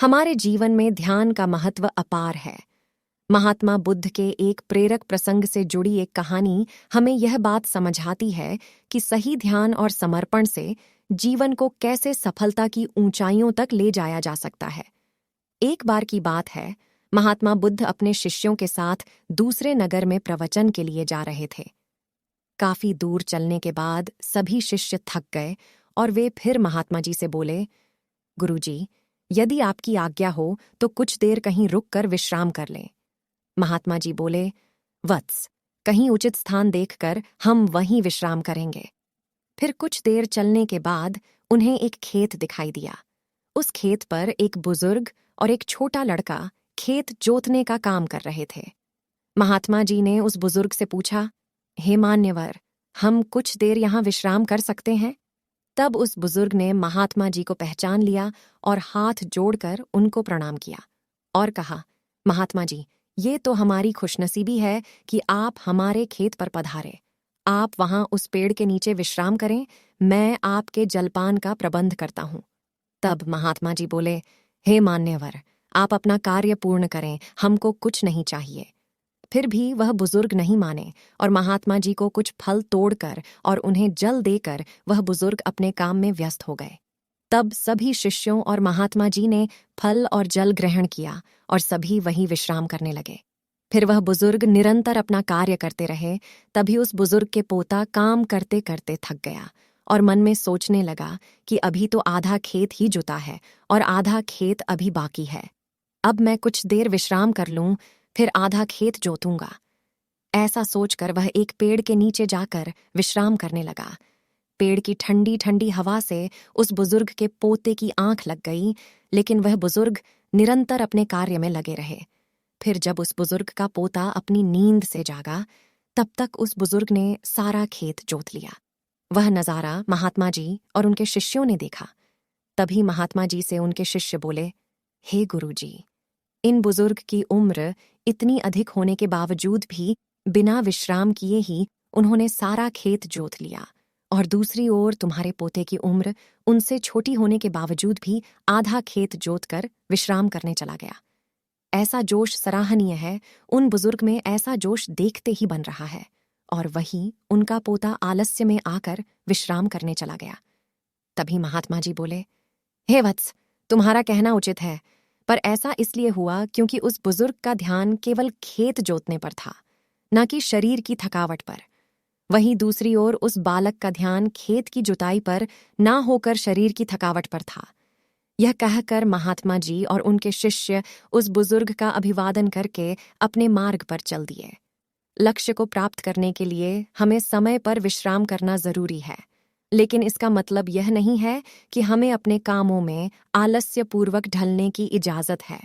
हमारे जीवन में ध्यान का महत्व अपार है। महात्मा बुद्ध के एक प्रेरक प्रसंग से जुड़ी एक कहानी हमें यह बात समझाती है कि सही ध्यान और समर्पण से जीवन को कैसे सफलता की ऊंचाइयों तक ले जाया जा सकता है। एक बार की बात है, महात्मा बुद्ध अपने शिष्यों के साथ दूसरे नगर में प्रवचन के लिए जा रहे थे। काफी दूर चलने के बाद सभी शिष्य थक गए और वे फिर महात्मा जी से बोले, गुरुजी, यदि आपकी आज्ञा हो तो कुछ देर कहीं रुककर विश्राम कर लें। महात्मा जी बोले, वत्स, कहीं उचित स्थान देखकर हम वहीं विश्राम करेंगे। फिर कुछ देर चलने के बाद उन्हें एक खेत दिखाई दिया। उस खेत पर एक बुजुर्ग और एक छोटा लड़का खेत जोतने का काम कर रहे थे। महात्मा जी ने उस बुजुर्ग से पूछा, हे मान्यवर, हम कुछ देर यहाँ विश्राम कर सकते हैं? तब उस बुजुर्ग ने महात्मा जी को पहचान लिया और हाथ जोड़कर उनको प्रणाम किया और कहा, महात्मा जी, ये तो हमारी खुशनसीबी है कि आप हमारे खेत पर पधारे। आप वहां उस पेड़ के नीचे विश्राम करें, मैं आपके जलपान का प्रबंध करता हूं। तब महात्मा जी बोले, हे मान्यवर, आप अपना कार्य पूर्ण करें, हमको कुछ नहीं चाहिए। फिर भी वह बुजुर्ग नहीं माने और महात्मा जी को कुछ फल तोड़कर और उन्हें जल देकर वह बुजुर्ग अपने काम में व्यस्त हो गए। तब सभी शिष्यों और महात्मा जी ने फल और जल ग्रहण किया और सभी वहीं विश्राम करने लगे। फिर वह बुजुर्ग निरंतर अपना कार्य करते रहे। तभी उस बुजुर्ग के पोता काम करते करते थक गया और मन में सोचने लगा कि अभी तो आधा खेत ही जुता है और आधा खेत अभी बाकी है। अब मैं कुछ देर विश्राम कर लूं, फिर आधा खेत जोतूंगा। ऐसा सोचकर वह एक पेड़ के नीचे जाकर विश्राम करने लगा। पेड़ की ठंडी ठंडी हवा से उस बुजुर्ग के पोते की आंख लग गई, लेकिन वह बुजुर्ग निरंतर अपने कार्य में लगे रहे। फिर जब उस बुजुर्ग का पोता अपनी नींद से जागा, तब तक उस बुजुर्ग ने सारा खेत जोत लिया। वह नजारा महात्मा जी और उनके शिष्यों ने देखा। तभी महात्मा जी से उनके शिष्य बोले, हे गुरुजी, इन बुजुर्ग की उम्र इतनी अधिक होने के बावजूद भी बिना विश्राम किए ही उन्होंने सारा खेत जोत लिया, और दूसरी ओर तुम्हारे पोते की उम्र उनसे छोटी होने के बावजूद भी आधा खेत जोतकर विश्राम करने चला गया। ऐसा जोश सराहनीय है। उन बुजुर्ग में ऐसा जोश देखते ही बन रहा है, और वहीं उनका पोता आलस्य में आकर विश्राम करने चला गया। तभी महात्मा जी बोले, हे वत्स, तुम्हारा कहना उचित है, पर ऐसा इसलिए हुआ क्योंकि उस बुजुर्ग का ध्यान केवल खेत जोतने पर था, न कि शरीर की थकावट पर। वहीं दूसरी ओर उस बालक का ध्यान खेत की जुताई पर ना होकर शरीर की थकावट पर था। यह कहकर महात्मा जी और उनके शिष्य उस बुजुर्ग का अभिवादन करके अपने मार्ग पर चल दिए। लक्ष्य को प्राप्त करने के लिए हमें समय पर विश्राम करना जरूरी है, लेकिन इसका मतलब यह नहीं है कि हमें अपने कामों में आलस्यपूर्वक ढलने की इजाजत है।